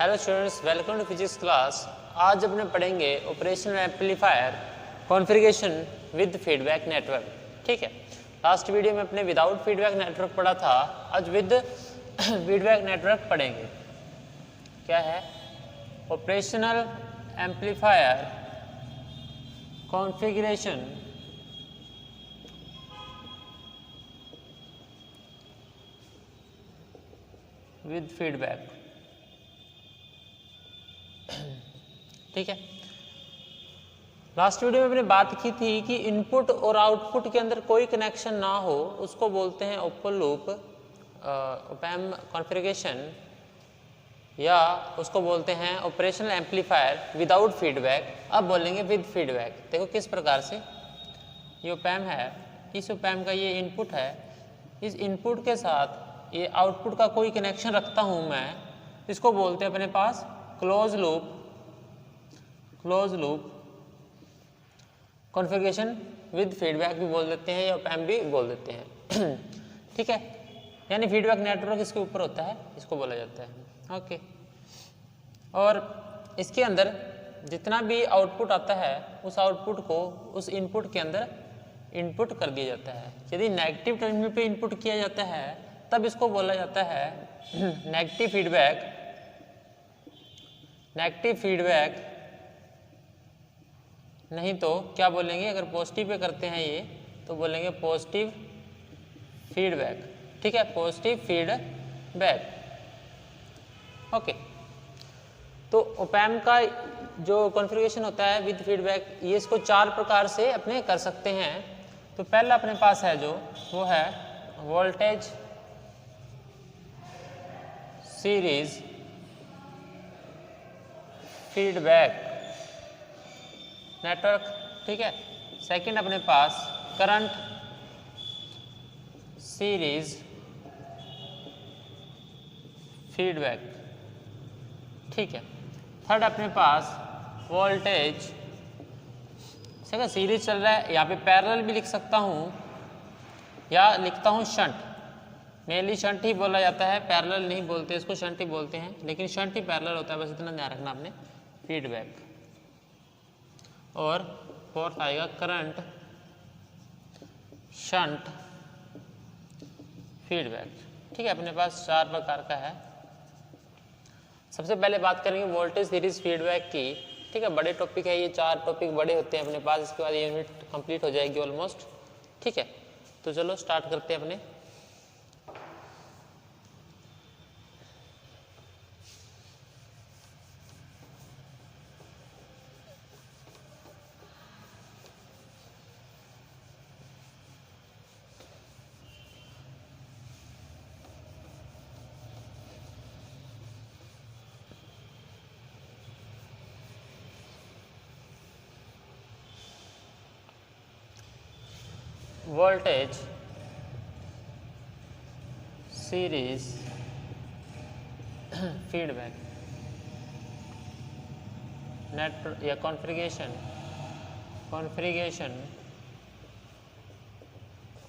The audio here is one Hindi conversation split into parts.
Hello students, welcome to physics class. आज अपने पढ़ेंगे operational amplifier configuration with feedback network. ठीक है, लास्ट वीडियो में अपने विदाउट फीडबैक नेटवर्क पढ़ा था, आज विद फीडबैक नेटवर्क पढ़ेंगे। क्या है? Operational amplifier configuration with feedback. ठीक है, लास्ट वीडियो में हमने बात की थी कि इनपुट और आउटपुट के अंदर कोई कनेक्शन ना हो उसको बोलते हैं ओपन लूप ऑप-एम्प कॉन्फ़िगरेशन, या उसको बोलते हैं ऑपरेशनल एम्पलीफायर विदाउट फीडबैक। अब बोलेंगे विद फीडबैक। देखो किस प्रकार से ये ऑप-एम्प है, इस ऑप-एम्प का ये इनपुट है, इस इनपुट के साथ ये आउटपुट का कोई कनेक्शन रखता हूँ मैं, इसको बोलते हैं अपने पास close loop configuration with feedback भी बोल देते हैं या ऑप-एम्प भी बोल देते हैं। ठीक है, यानी फीडबैक नेटवर्क इसके ऊपर होता है, इसको बोला जाता है। ओके, और इसके अंदर जितना भी आउटपुट आता है उस आउटपुट को उस इनपुट के अंदर इनपुट कर दिया जाता है। यदि नेगेटिव टर्मिनल पे इनपुट किया जाता है तब इसको बोला जाता है नेगेटिव फीडबैक। नहीं तो क्या बोलेंगे, अगर पॉजिटिव पे करते हैं ये तो बोलेंगे पॉजिटिव फीडबैक। ठीक है, पॉजिटिव फीडबैक। ओके, तो ऑप-एम्प का जो कॉन्फ़िगरेशन होता है विद फीडबैक, ये इसको चार प्रकार से अपने कर सकते हैं। तो पहला अपने पास है जो वो है वोल्टेज सीरीज फीडबैक नेटवर्क। ठीक है, सेकंड अपने पास करंट सीरीज फीडबैक। ठीक है, थर्ड अपने पास वोल्टेज, सेकंड सीरीज चल रहा है, यहाँ पे पैरेलल भी लिख सकता हूँ या लिखता हूँ शंट। मेनली शंट ही बोला जाता है, पैरेलल नहीं बोलते, इसको शंट ही बोलते हैं, लेकिन शंट ही पैरेलल होता है, बस इतना ध्यान रखना आपने। फीडबैक और फोर्थ आएगा करंट शंट फीडबैक। ठीक है, अपने पास चार प्रकार का है। सबसे पहले बात करेंगे वोल्टेज सीरीज फीडबैक की। ठीक है, बड़े टॉपिक है ये, चार टॉपिक बड़े होते हैं अपने पास, इसके बाद ये यूनिट कंप्लीट हो जाएगी ऑलमोस्ट। ठीक है, तो चलो स्टार्ट करते हैं अपने। वोल्टेज सीरीज फीडबैक नेटवर्क या कॉन्फ़िगरेशन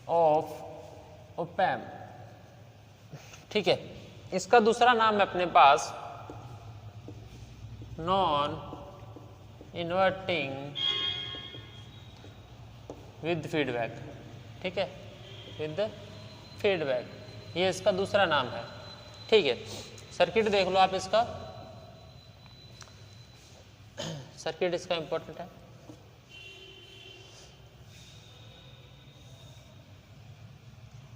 ऑफ ऑप-एम्प। ठीक है, इसका दूसरा नाम है अपने पास नॉन इन्वर्टिंग विद फीडबैक। ठीक है, विद फीडबैक, ये इसका दूसरा नाम है। ठीक है, सर्किट देख लो आप इसका, सर्किट इसका इंपॉर्टेंट है।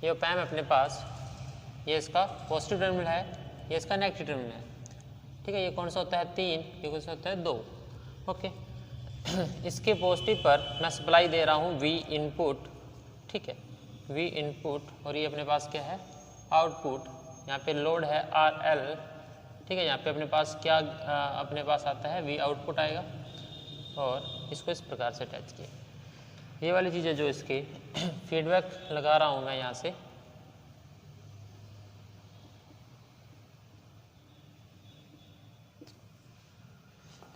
ये ऑप-एम्प अपने पास, ये इसका पॉजिटिव टर्मिनल है, ये इसका नेगेटिव टर्मिनल है। ठीक है, ये कौन सा होता है 3, ये कौन सा होता है 2। ओके, इसके पॉजिटिव पर मैं सप्लाई दे रहा हूँ V इनपुट। ठीक है, V इनपुट, और ये अपने पास क्या है आउटपुट। यहाँ पे लोड है RL। ठीक है, यहाँ पे अपने पास क्या अपने पास आता है V आउटपुट आएगा, और इसको इस प्रकार से अटैच किया। ये वाली चीज़ें जो इसकी फीडबैक लगा रहा हूँ मैं यहाँ से,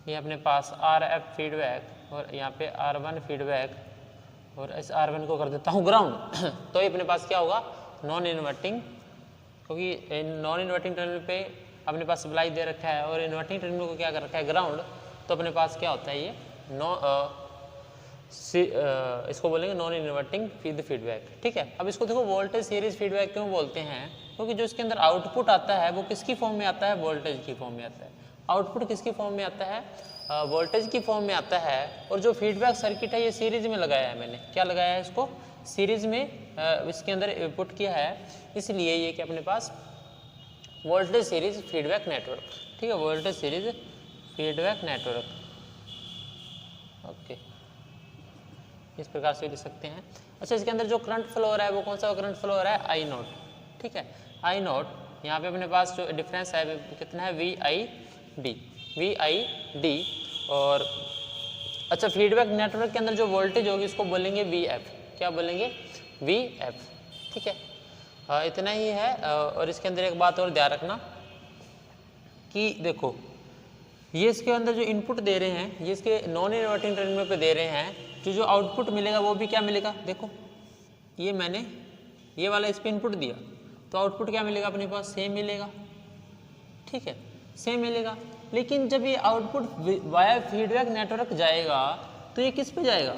ये अपने पास RF फीडबैक, और यहाँ पे R1 फीडबैक, और इस R1 को कर देता हूँ ग्राउंड। तो ये अपने पास क्या होगा नॉन इन्वर्टिंग, क्योंकि नॉन इन्वर्टिंग टर्मिनल पे अपने पास सप्लाई दे रखा है और इन्वर्टिंग टर्मिनल को क्या कर रखा है ग्राउंड, तो अपने पास क्या होता है ये इसको बोलेंगे नॉन इन्वर्टिंग फीडबैक। ठीक है, अब इसको देखो वोल्टेज सीरीज फीडबैक क्यों बोलते हैं, क्योंकि जो इसके अंदर आउटपुट आता है वो किसकी फॉर्म में आता है, वोल्टेज की फॉर्म में आता है। आउटपुट किसकी फॉर्म में आता है, वोल्टेज की फॉर्म में आता है। और जो फीडबैक सर्किट है ये सीरीज में लगाया है मैंने, क्या लगाया है इसको, सीरीज में इसके अंदर इनपुट किया है, इसलिए ये कि अपने पास वोल्टेज सीरीज फीडबैक नेटवर्क। ठीक है, voltage series feedback network. Okay, इस प्रकार से लिख सकते हैं। अच्छा, इसके अंदर जो करंट फ्लो हो रहा है वो कौन सा करंट फ्लो हो रहा है, आई नोट। ठीक है, आई नोट यहाँ पे अपने पास जो डिफरेंस है कितना है, वी आई डी। और अच्छा, फीडबैक नेटवर्क के अंदर जो वोल्टेज होगी इसको बोलेंगे वी एफ। क्या बोलेंगे, वी एफ। ठीक है, इतना ही है। और इसके अंदर एक बात और ध्यान रखना कि देखो ये इसके अंदर जो इनपुट दे रहे हैं ये इसके नॉन इन्वर्टिंग टर्मिनल पे दे रहे हैं, जो आउटपुट मिलेगा वो भी क्या मिलेगा, देखो ये मैंने ये वाला इस पर इनपुट दिया तो आउटपुट क्या मिलेगा अपने पास, सेम मिलेगा। ठीक है, सेम मिलेगा। लेकिन जब ये आउटपुट वाया फीडबैक नेटवर्क जाएगा तो ये किस पे जाएगा,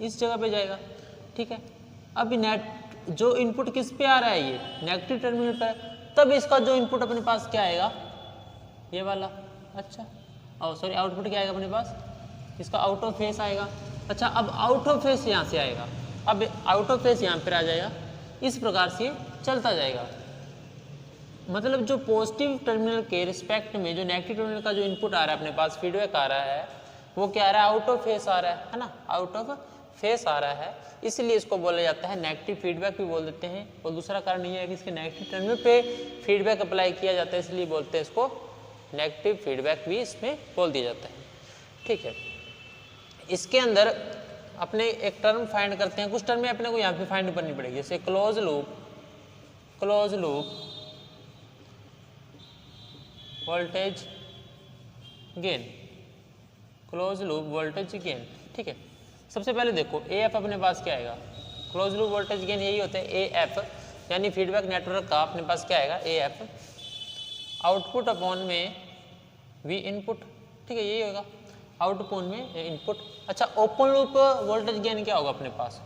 इस जगह पे जाएगा। ठीक है, अब जो इनपुट किस पे आ रहा है, ये नेगेटिव टर्मिनल पर, तब इसका जो इनपुट अपने पास क्या आएगा, ये वाला। अच्छा, सॉरी, आउटपुट क्या आएगा अपने पास, इसका आउट ऑफ फेस आएगा। अच्छा, अब आउट ऑफ फेस यहाँ से आएगा, अब आउट ऑफ फेस यहाँ पर आ जाएगा, इस प्रकार से चलता जाएगा। मतलब जो पॉजिटिव टर्मिनल के रिस्पेक्ट में जो नेगेटिव टर्मिनल का जो इनपुट आ रहा है अपने पास, फीडबैक आ रहा है, वो क्या आ रहा है, आउट ऑफ फेस आ रहा है ना, आउट ऑफ फेस आ रहा है, इसलिए इसको बोला जाता है नेगेटिव फीडबैक भी बोल देते हैं। और दूसरा कारण ये है कि इसके नेगेटिव टर्मिनल पे फीडबैक अप्लाई किया जाता है, इसलिए बोलते हैं इसको नेगेटिव फीडबैक भी इसमें बोल दिया जाता है। ठीक है, इसके अंदर अपने एक टर्म फाइंड करते हैं, कुछ टर्में अपने को यहाँ पे फाइंड करनी पड़ेगी, जैसे close loop voltage gain, close loop voltage gain. ठीक है, सबसे पहले देखो ए एफ अपने पास क्या आएगा, क्लोज लूप वोल्टेज गेन यही होता है ए एफ, यानी फीडबैक नेटवर्क का अपने पास क्या आएगा, ए एफ, आउटपुट अपॉन में वी इनपुट। ठीक है, यही होगा आउटपुट में इनपुट। अच्छा, ओपन लूप वोल्टेज गेन क्या होगा अपने पास,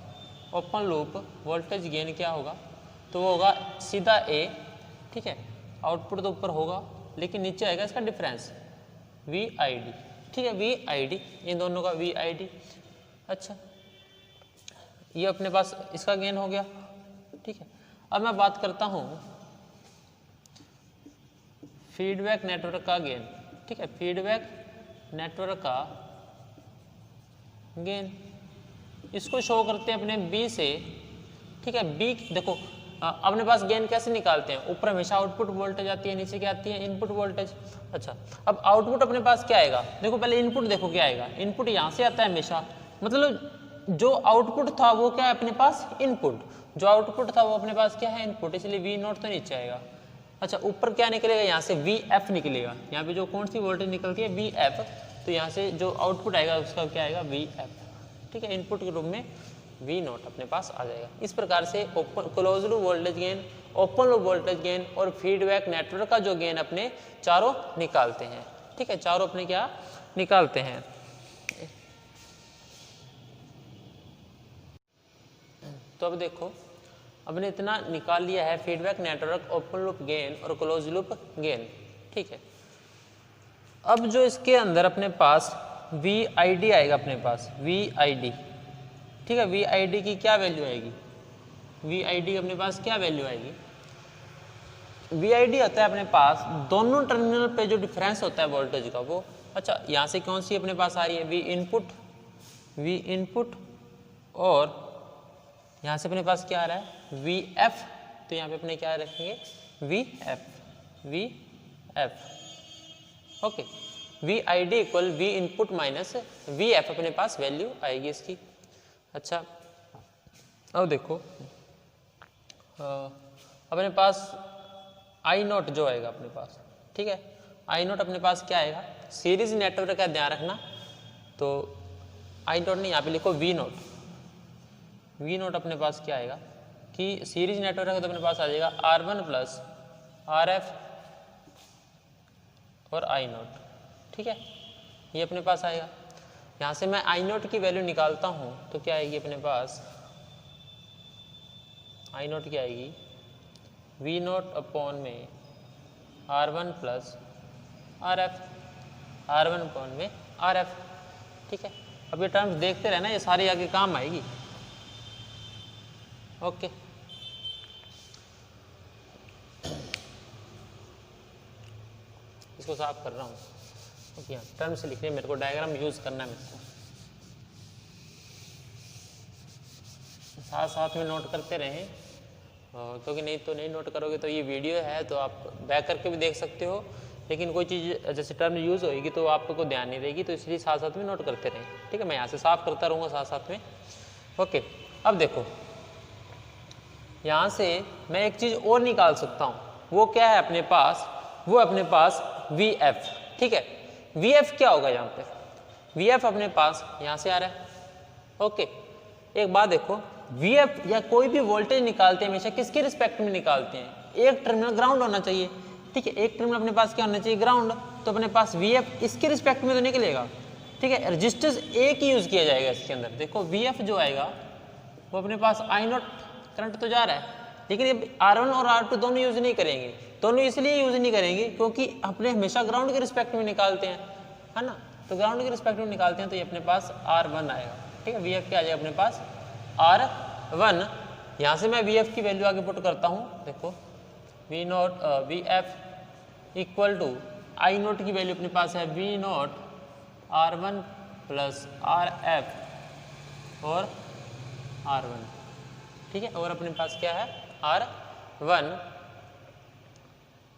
ओपन लूप वोल्टेज गेन क्या होगा, तो वो होगा सीधा ए। ठीक है, आउटपुट तो ऊपर होगा लेकिन नीचे आएगा इसका डिफरेंस, वी आई डी। ठीक है, वी आई डी, इन दोनों का वी आई डी। अच्छा, ये अपने पास इसका गेन हो गया। ठीक है, अब मैं बात करता हूँ फीडबैक नेटवर्क का गेन। ठीक है, फीडबैक नेटवर्क का गेन, इसको शो करते हैं अपने बी से। ठीक है, बी देखो अपने पास गेन कैसे निकालते हैं, ऊपर हमेशा आउटपुट वोल्टेज आती है, नीचे क्या आती है, इनपुट वोल्टेज। अच्छा, अब आउटपुट अपने पास क्या आएगा, देखो पहले इनपुट देखो क्या आएगा, इनपुट यहाँ से आता है हमेशा, मतलब जो आउटपुट था वो क्या है अपने पास, इनपुट, जो आउटपुट था वो अपने पास क्या है, इनपुट, इसलिए वी नोट तो नीचे आएगा। अच्छा, ऊपर क्या निकलेगा, यहाँ से वी एफ निकलेगा, यहाँ पे जो कौन सी वोल्टेज निकलती है, वी एफ, तो यहाँ से जो आउटपुट आएगा उसका क्या आएगा, वी एफ। ठीक है, इनपुट के रूप में वी नोट अपने पास आ जाएगा। इस प्रकार से open close loop voltage gain, open loop voltage gain और फीडबैक नेटवर्क का जो गेन अपने चारों निकालते हैं। ठीक है, चारों अपने क्या निकालते हैं। तो अब देखो, हमने इतना निकाल लिया है, feedback network, open loop gain और क्लोज लूप गेन। ठीक है, अब जो इसके अंदर अपने पास वी आई डी आएगा अपने पास, वी आई डी। ठीक है, वी आई डी की क्या वैल्यू आएगी, वी आई डी अपने पास क्या वैल्यू आएगी, वी आई डी होता है अपने पास दोनों टर्मिनल पे जो डिफरेंस होता है वोल्टेज का वो। अच्छा, यहाँ से कौन सी अपने पास आ रही है, वी इनपुट, और यहाँ से अपने पास क्या आ रहा है, वी एफ, तो यहाँ पे अपने क्या रखेंगे, V F. Okay, V I D equal V input minus V F अपने पास वैल्यू आएगी इसकी। अच्छा, अब देखो अपने पास आई नोट जो आएगा अपने पास। ठीक है, आई नोट अपने पास क्या आएगा, सीरीज नेटवर्क का ध्यान रखना, तो आई नोट नहीं, यहाँ पे लिखो वी नोट। वी नोट अपने पास क्या आएगा कि सीरीज नेटवर्क है तो अपने पास आ जाएगा R1 प्लस RF और आई नोट, ठीक है, ये अपने पास आएगा। यहाँ से मैं आई नोट की वैल्यू निकालता हूँ तो क्या आएगी अपने पास, आई नोट क्या आएगी, वी नोट अपॉन में R1 plus RF, R1 upon में RF, ठीक है। अब ये टर्म्स देखते रहना, ये सारी आगे काम आएगी। ओके, इसको साफ कर रहा हूँ क्योंकि यहाँ टर्म्स लिखने मेरे को डायग्राम यूज़ करना है, मेरे को साथ साथ में नोट करते रहें, क्योंकि नहीं तो नहीं नोट करोगे तो ये वीडियो है तो आप बैक करके भी देख सकते हो, लेकिन कोई चीज़ जैसे टर्म यूज़ होगी तो आपको ध्यान नहीं रहेगी, तो इसलिए साथ साथ में नोट करते रहें, ठीक है। मैं यहाँ से साफ करता रहूँगा साथ साथ में। ओके, अब देखो यहाँ से मैं एक चीज़ और निकाल सकता हूँ, वो क्या है अपने पास, वो अपने पास VF, ठीक है। VF क्या होगा यहाँ पे, VF अपने पास यहाँ से आ रहा है। ओके, एक बात देखो, VF या कोई भी वोल्टेज निकालते हैं हमेशा किसके रिस्पेक्ट में निकालते हैं, एक टर्मिनल ग्राउंड होना चाहिए, ठीक है। एक टर्मिनल अपने पास क्या होना चाहिए, ग्राउंड, तो अपने पास VF इसके रिस्पेक्ट में तो निकलेगा, ठीक है। रजिस्टेंस एक ही यूज़ किया जाएगा इसके अंदर। देखो VF जो आएगा वो अपने पास आई नॉट करंट तो जा रहा है, लेकिन ये R1 और R2 दोनों यूज़ नहीं करेंगे, दोनों इसलिए यूज़ नहीं करेंगे क्योंकि अपने हमेशा ग्राउंड के रिस्पेक्ट में निकालते हैं, है ना, तो ग्राउंड के रिस्पेक्ट में निकालते हैं तो ये अपने पास R1 आएगा, ठीक है। VF क्या आ जाएगा अपने पास R1। यहाँ से मैं VF की वैल्यू आगे पुट करता हूँ, देखो VF equal to I naught की वैल्यू अपने पास है V note R1 plus RF और R1, ठीक है, और अपने पास क्या है R1,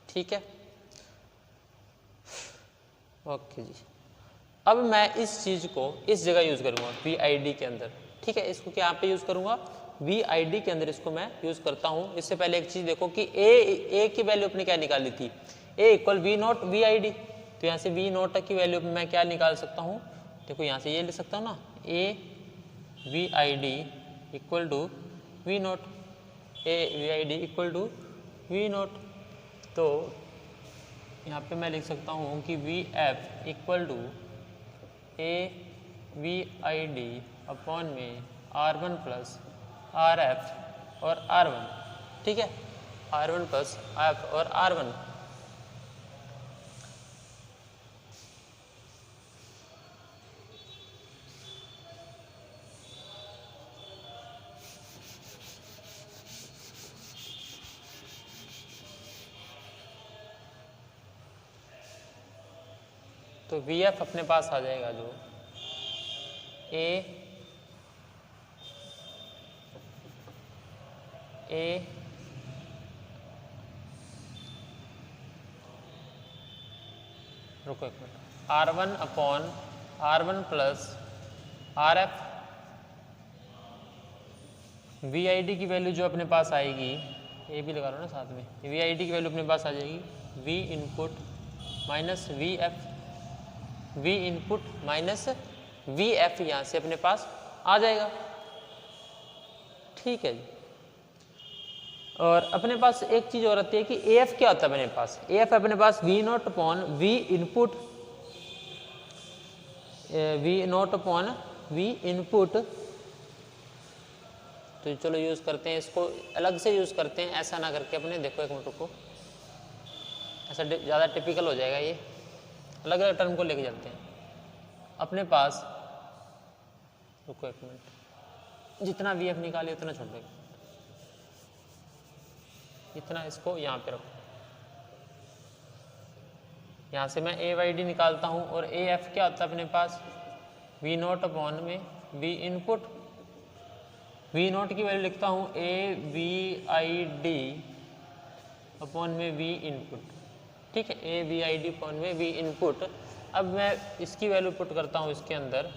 ठीक है। ओके जी, अब मैं इस चीज़ को इस जगह यूज़ करूँगा VID के अंदर, ठीक है। इसको क्या यहाँ पे यूज़ करूँगा, VID के अंदर इसको मैं यूज़ करता हूँ। इससे पहले एक चीज़ देखो कि A की वैल्यू अपने क्या निकाली थी, A equal V note VID, तो यहाँ से V नोट की वैल्यू मैं क्या निकाल सकता हूँ, देखो यहाँ से ये लिख सकता हूँ ना, A VID equal to V naught, A VID equal to V naught, तो यहाँ पे मैं लिख सकता हूँ कि VF equal to A VID upon में R1 प्लस RF और R1, ठीक है, R1 प्लस F और R1। तो VF अपने पास आ जाएगा जो A रुको एक minute, R1 upon R1 plus RF, VID की वैल्यू जो अपने पास आएगी, ये भी लगा लो ना साथ में, VID की वैल्यू अपने पास आ जाएगी V input minus VF, V input minus VF, यहाँ से अपने पास आ जाएगा, ठीक है जी। और अपने पास एक चीज़ और आती है कि AF क्या होता है अपने पास, AF अपने पास V naught upon V input, V naught upon V input, तो चलो यूज़ करते हैं इसको, अलग से यूज़ करते हैं, ऐसा ना करके अपने, देखो एक मिनट को, ऐसा ज़्यादा टिपिकल हो जाएगा, ये अलग अलग टर्म को लेके चलते हैं अपने पास। रुको एक मिनट, जितना VF निकाले उतना छोड़ देगा, इतना इसको यहाँ पे रखो, यहाँ से मैं AYD निकालता हूँ और AF क्या होता है अपने पास, V नोट अपॉन में V इनपुट, V नोट की वैल्यू लिखता हूँ AVID अपॉन में V इनपुट, ठीक है, AVID अपॉन में V इनपुट। अब मैं इसकी वैल्यू पुट करता हूँ इसके अंदर,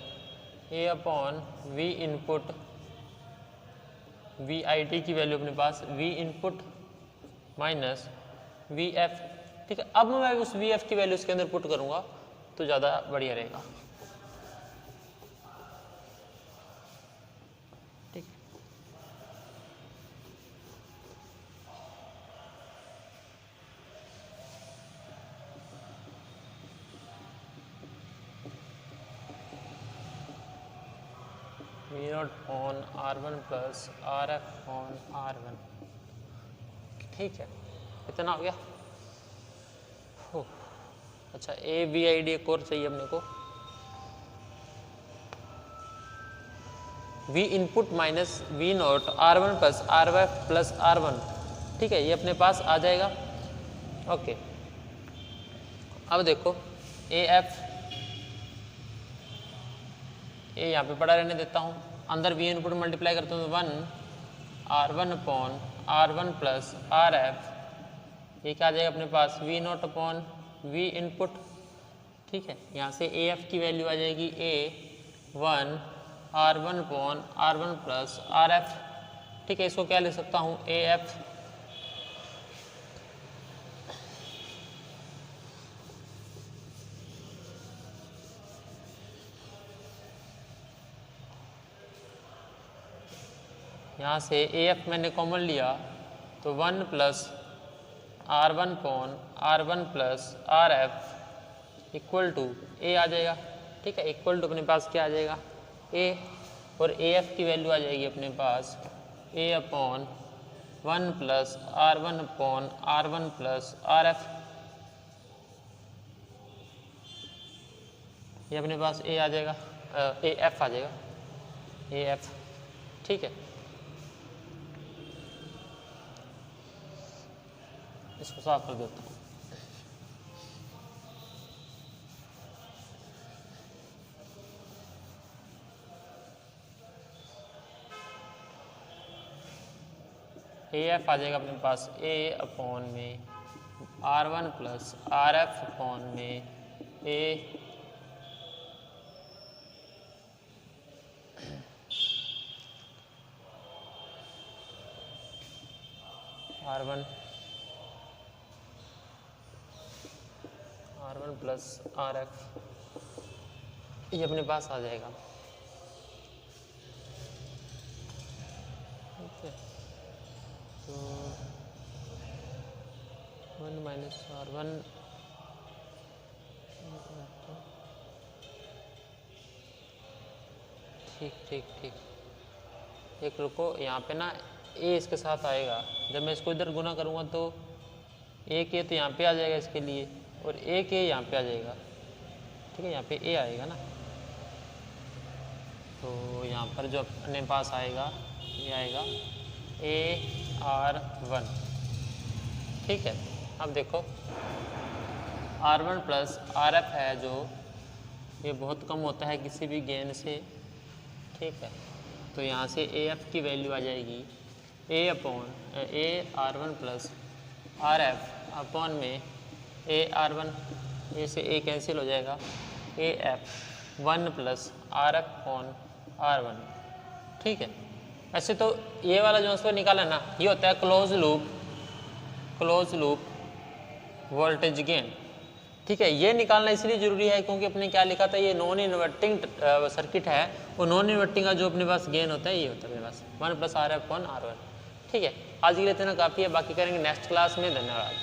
A upon V input, VID की वैल्यू अपने पास V इनपुट माइनस VF, ठीक है। अब मैं उस VF की वैल्यू इसके अंदर पुट करूँगा तो ज़्यादा बढ़िया रहेगा, ठीक। V naught on R1 plus RF on R1। ठीक है, इतना हो गया। अच्छा, AVID एक और चाहिए अपने को, V input minus V not R1 plus RF plus R1। ठीक है, ये अपने पास आ जाएगा। ओके, अब देखो AF, ए यहाँ पे पड़ा रहने देता हूँ, अंदर V इनपुट मल्टीप्लाई करता हूँ 1 R1 upon R1 plus RF, ये क्या आ जाएगा अपने पास V not upon V input. ठीक है, यहाँ से AF की वैल्यू आ जाएगी A1 R1 upon R1 plus RF। ठीक है, इसको क्या लिख सकता हूँ AF यहाँ से AF मैंने कॉमन लिया तो 1 plus R1 upon R1 plus RF equal to A आ जाएगा। ठीक है, इक्वल टू अपने पास क्या आ जाएगा A, और AF की वैल्यू आ जाएगी अपने पास A upon 1 plus R1 upon R1 plus RF। ये अपने पास A आ जाएगा, AF आ जाएगा, AF। ठीक है, इसको साफ कर देता हूँ। AF आ जाएगा अपने पास A अपॉन में R1 प्लस RF अपॉन में A R1 प्लस RF, ये अपने पास आ जाएगा। ठीक है, तो 1 माइनस R1, ठीक ठीक ठीक, एक रुको, यहाँ पे ना A इसके साथ आएगा, जब मैं इसको इधर गुना करूँगा तो A के तो यहाँ पे आ जाएगा इसके लिए, और A के यहाँ पे आ जाएगा। ठीक है, यहाँ पे A आएगा ना, तो यहाँ पर जो अपने पास आएगा ये आएगा AR1। ठीक है, अब देखो R1 प्लस RF है जो, ये बहुत कम होता है किसी भी गेन से। ठीक है, तो यहाँ से AF की वैल्यू आ जाएगी A upon AR1 plus RF upon में AR1, ए से A कैंसिल हो जाएगा, AF 1 plus RF upon R1। ठीक है, ऐसे तो ये वाला जो आंसर निकाला ना, ये होता है क्लोज लूप वोल्टेज गेन। ठीक है, ये निकालना इसलिए ज़रूरी है क्योंकि अपने क्या लिखा था, ये नॉन इन्वर्टिंग सर्किट है, वो नॉन इन्वर्टिंग का जो अपने पास गेन होता है ये होता है अपने पास 1 प्लस RF अपॉन R1। ठीक है, आज के लिए इतना काफ़ी है, बाकी करेंगे नेक्स्ट क्लास में। धन्यवाद।